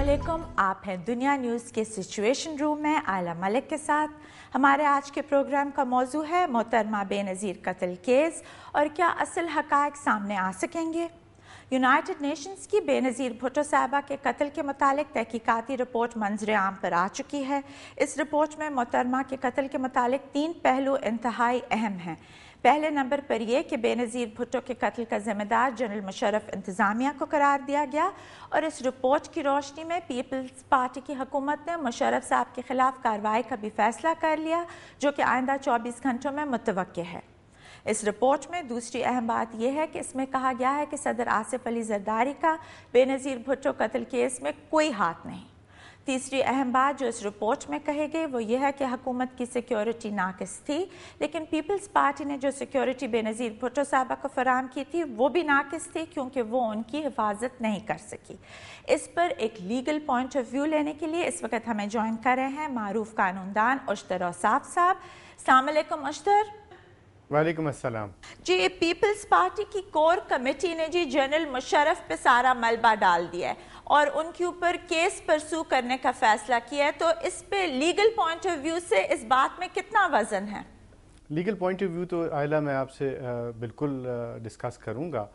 अस्सलामुअलैकुम, आप हैं दुनिया न्यूज़ के सिचुएशन रूम में आयला मलिक के साथ। हमारे आज के प्रोग्राम का मौजू है मोहतरमा बेनज़ीर कत्ल केस और क्या असल हक़ाइक़ सामने आ सकेंगे। यूनाइटेड नेशंस की बेनज़ीर भुट्टो साहिबा के कत्ल के मुतालिक तहकीकाती रिपोर्ट मंजर आम पर आ चुकी है। इस रिपोर्ट में मोहतरमा के कत्ल के मुतालिक 3 पहलू इंतहाई अहम हैं। पहले नंबर पर यह कि बेनज़ीर भुट्टो के कत्ल का ज़िम्मेदार जनरल मुशर्रफ इंतज़ामिया को करार दिया गया और इस रिपोर्ट की रोशनी में पीपल्स पार्टी की हुकूमत ने मुशर्रफ साहब के खिलाफ कार्रवाई का भी फैसला कर लिया, जो कि आइंदा 24 घंटों में मुतवक्किल है। इस रिपोर्ट में दूसरी अहम बात यह है कि इसमें कहा गया है कि सदर आसिफ अली जरदारी का बेनज़ीर भुट्टो कत्ल केस में कोई हाथ नहीं। तीसरी अहम बात जो इस रिपोर्ट में कही गई वो ये है कि हुकूमत की सिक्योरिटी नाकिस थी, लेकिन पीपल्स पार्टी ने जो सिक्योरिटी बेनज़ीर भुट्टो साहिबा को फराहम की थी वो भी नाकिस थी, क्योंकि वो उनकी हिफाजत नहीं कर सकी। इस पर एक लीगल पॉइंट ऑफ व्यू लेने के लिए इस वक्त हमें ज्वाइन कर रहे हैं मारूफ कानूनदान उश्तर औसाफ साहब। अस्सलाम वालेकुम उश्तर। वालेकुम अस्सलाम जी, पीपल्स पार्टी की कोर कमेटी ने जी जनरल मुशर्रफ पे सारा मलबा डाल दिया है और उनके ऊपर केस परसू करने का फैसला किया है, तो इस पे लीगल पॉइंट ऑफ व्यू से इस बात में कितना वजन है? लीगल पॉइंट ऑफ व्यू तो आयला मैं आपसे बिल्कुल डिस्कस करूंगा,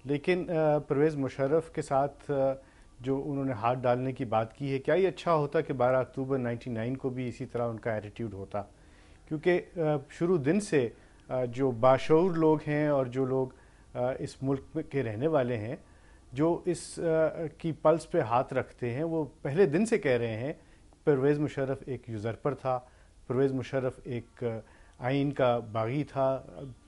लेकिन परवेज़ मुशर्रफ के साथ जो उन्होंने हाथ डालने की बात की है, क्या ये अच्छा होता कि 12 अक्टूबर 1999 को भी इसी तरह उनका एटीट्यूड होता? क्योंकि शुरू दिन से जो बाशऊर लोग हैं और जो लोग इस मुल्क के रहने वाले हैं, जो इस की पल्स पे हाथ रखते हैं, वो पहले दिन से कह रहे हैं परवेज़ मुशर्रफ एक यूज़रपर था, परवेज़ मुशर्रफ एक आइन का बागी था,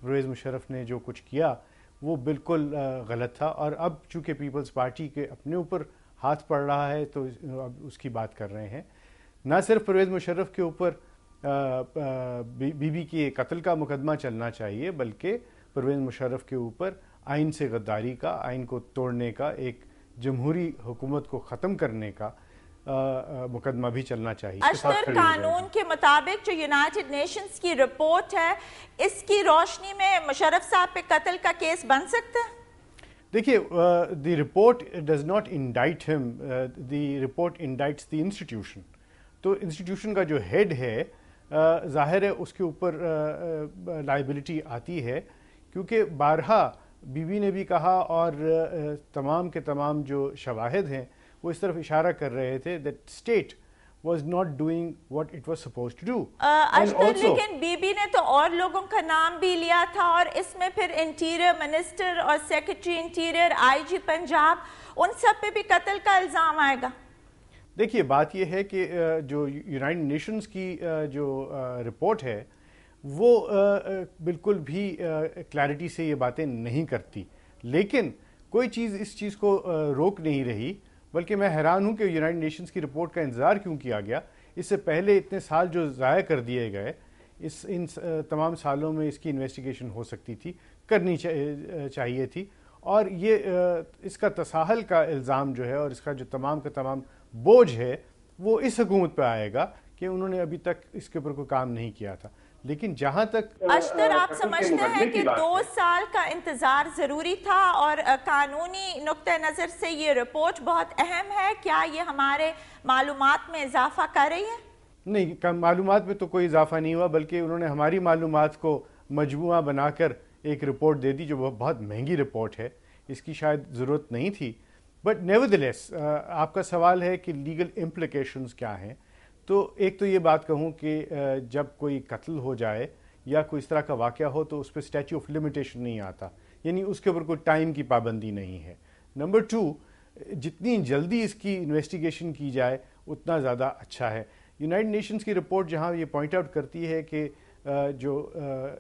परवेज़ मुशर्रफ ने जो कुछ किया वो बिल्कुल गलत था। और अब चूँकि पीपल्स पार्टी के अपने ऊपर हाथ पड़ रहा है तो अब उसकी बात कर रहे हैं। ना सिर्फ परवेज़ मुशर्रफ के ऊपर बीबी के कत्ल का मुकदमा चलना चाहिए, बल्कि परवेज़ मुशर्रफ के ऊपर आइन से गद्दारी का, आइन को तोड़ने का, एक जमहूरी हुकूमत को ख़त्म करने का मुकदमा भी चलना चाहिए। अश्तर, कानून के मुताबिक जो यूनाइटेड नेशंस की रिपोर्ट है, इसकी रोशनी में मुशर्रफ साहब पे कत्ल का केस बन सकता है? देखिए, the report does not indict him, the report indicts the institution. तो इंस्टीट्यूशन का जो हेड है, ज़ाहिर है उसके ऊपर लाइबिलिटी आती है, क्योंकि बारहा बीबी ने भी कहा और तमाम के तमाम जो शवाहिद हैं वो इस तरफ इशारा कर रहे थे that state was not doing what it was supposed to do. लेकिन बीबी ने तो और लोगों का नाम भी लिया था और इसमें फिर इंटीरियर मिनिस्टर और सेक्रेटरी इंटीरियर, आईजी पंजाब, उन सब पे भी कत्ल का इल्ज़ाम आएगा। देखिए, बात यह है कि जो यूनाइटेड नेशंस की जो रिपोर्ट है वो बिल्कुल भी क्लैरिटी से ये बातें नहीं करती, लेकिन कोई चीज़ इस चीज़ को रोक नहीं रही, बल्कि मैं हैरान हूँ कि यूनाइटेड नेशंस की रिपोर्ट का इंतज़ार क्यों किया गया। इससे पहले इतने साल जो ज़ाया कर दिए गए, इन तमाम सालों में इसकी इन्वेस्टिगेशन हो सकती थी, करनी चाहिए थी। और ये इसका तसाहल का इल्ज़ाम जो है और इसका जो तमाम का तमाम बोझ है वो इस हुकूमत पर आएगा कि उन्होंने अभी तक इसके ऊपर कोई काम नहीं किया था। लेकिन जहां तक अश्तर, आप समझते हैं कि 2 साल का इंतजार जरूरी था और कानूनी नुक्ते नजर से ये रिपोर्ट बहुत अहम है? क्या ये हमारे मालूमात में इजाफा कर रही है? नहीं, मालूमात में तो कोई इजाफा नहीं हुआ, बल्कि उन्होंने हमारी मालूमात को मजमुआ बनाकर एक रिपोर्ट दे दी जो बहुत महंगी रिपोर्ट है, इसकी शायद ज़रूरत नहीं थी। बट नेवरदलेस आपका सवाल है कि लीगल इम्प्लिकेशंस क्या हैं, तो एक तो ये बात कहूँ कि जब कोई कत्ल हो जाए या कोई इस तरह का वाक़या हो तो उस पर स्टैच्यू ऑफ लिमिटेशन नहीं आता, यानी उसके ऊपर कोई टाइम की पाबंदी नहीं है। नंबर 2, जितनी जल्दी इसकी इन्वेस्टिगेशन की जाए उतना ज़्यादा अच्छा है। यूनाइटेड नेशंस की रिपोर्ट जहाँ ये पॉइंट आउट करती है कि जो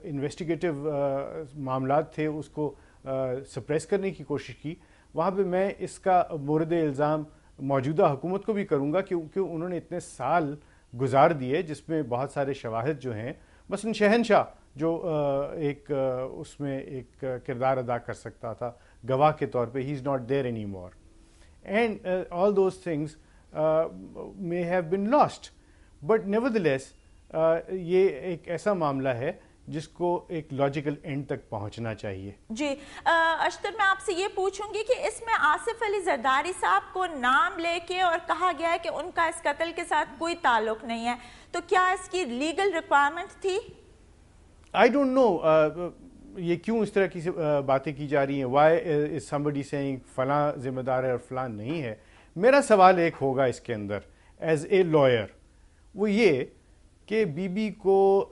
इन्वेस्टिगेटिव मामलात थे उसको सप्रेस करने की कोशिश की, वहाँ पे मैं इसका मोरद इल्ज़ाम मौजूदा हुकूमत को भी करूँगा, क्योंकि उन्होंने इतने साल गुजार दिए जिसमें बहुत सारे शवाहिद जो हैं, मसलन शहनशाह जो एक उसमें एक किरदार अदा कर सकता था गवाह के तौर पे, he is not there any more, and all those things may have been lost. But nevertheless ये एक ऐसा मामला है جس کو ایک لاجیکل اینڈ تک پہنچنا چاہیے. جی اشتر میں آپ سے یہ پوچھوں گی کہ اس میں آصف علی زرداری صاحب کو نام لے کے اور کہا گیا ہے کہ ان کا اس قتل کے ساتھ کوئی تعلق نہیں ہے, تو کیا اس کی لیگل ریکوائرمنٹ تھی؟ آئی ڈونٹ نو یہ کیوں اس طرح کی باتیں کی جا رہی ہیں. وائی از somebody saying فلاں ذمہ دار ہے اور فلاں نہیں ہے. میرا سوال ایک ہوگا اس کے اندر ایز اے لائر, وہ یہ کہ بی بی کو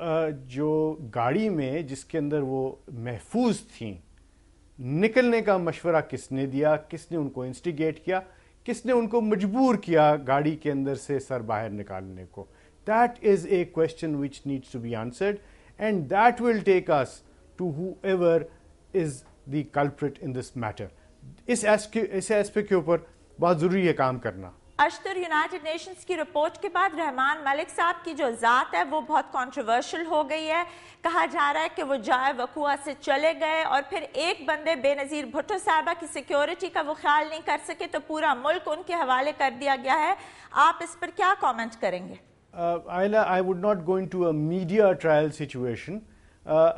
جو گاڑی میں جس کے اندر وہ محفوظ تھیں نکلنے کا مشورہ کس نے دیا, کس نے ان کو انسٹیگیٹ کیا, کس نے ان کو مجبور کیا گاڑی کے اندر سے سر باہر نکالنے کو. That is a question which needs to be answered and that will take us to whoever is the culprit in this matter. اس ایسپیکٹ کے اوپر بہت ضروری ہے کام کرنا. اشتر, یونائٹڈ نیشنز کی رپورٹ کے بعد رحمان ملک صاحب کی جو ذات ہے وہ بہت کنٹروورشل ہو گئی ہے. کہا جا رہا ہے کہ وہ جائے وقوع سے چلے گئے اور پھر ایک بندے بے نظیر بھٹو صاحبہ کی سیکیورٹی کا وہ خیال نہیں کر سکے تو پورا ملک ان کے حوالے کر دیا گیا ہے. آپ اس پر کیا کامنٹ کریں گے؟ I would not go into a media trial situation.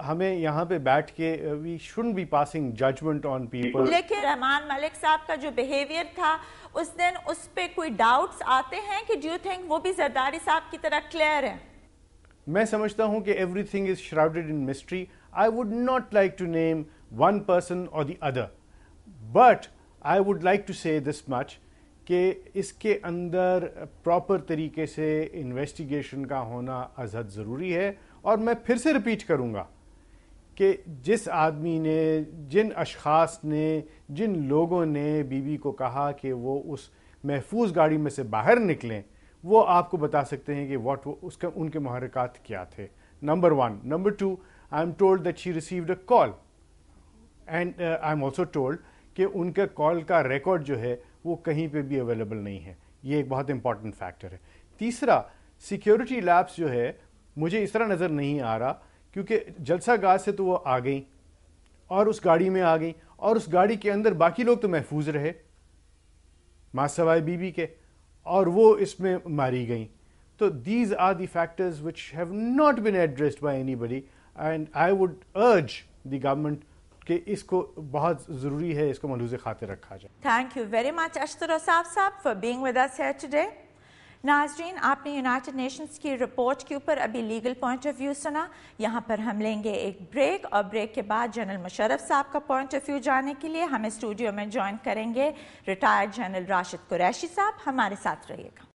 ہمیں یہاں پہ بیٹھ کے we shouldn't be passing judgement on people. لیکن رحمان ملک صاحب کا جو بیہیویئر تھا اس دن, اس پہ کوئی ڈاؤٹس آتے ہیں کہ ڈو یو تھنک وہ بھی زرداری صاحب کی طرح کلیئر ہے؟ میں سمجھتا ہوں کہ everything is shrouded in mystery. I would not like to name one person اور the other, but I would like to say this مچ کہ اس کے اندر پراپر طریقے سے انویسٹیگیشن کا ہونا از حد ضروری ہے. اور میں پھر سے ریپیٹ کروں گا کہ جس آدمی نے, جن اشخاص نے, جن لوگوں نے بی بی کو کہا کہ وہ اس محفوظ گاڑی میں سے باہر نکلیں, وہ آپ کو بتا سکتے ہیں کہ ان کے محرکات کیا تھے. Number 1. Number 2, I am told that she received a call and I am also told کہ ان کے کال کا ریکارڈ جو ہے وہ کہیں پہ بھی اویلیبل نہیں ہے. یہ ایک بہت امپورٹنٹ فیکٹر ہے. تیسرا, سیکیورٹی لیبس جو ہے مجھے اس طرح نظر نہیں آ رہا, کیونکہ جلسہ گاہ سے تو وہ آ گئیں اور اس گاڑی میں آ گئیں اور اس گاڑی کے اندر باقی لوگ تو محفوظ رہے ماں سوائے بی بی کے, اور وہ اس میں ماری گئیں. تو these are the factors which have not been addressed by anybody and I would urge the government کہ اس کو بہت ضروری ہے اس کو ملحوظ خاطر رکھا جائے. Thank you very much Ashtar Ausaf sahab for being with us here today. ناظرین, آپ نے یونائٹڈ نیشنز کی رپورٹ کے اوپر ابھی لیگل پوائنٹ آف ویو سنا. یہاں پر ہم لیں گے ایک بریک, اور بریک کے بعد جنرل مشرف صاحب کا پوائنٹ آف ویو جاننے کے لیے ہمیں اسٹوڈیو میں جوائن کریں گے ریٹائرڈ جنرل راشد قریشی صاحب. ہمارے ساتھ رہیے گا.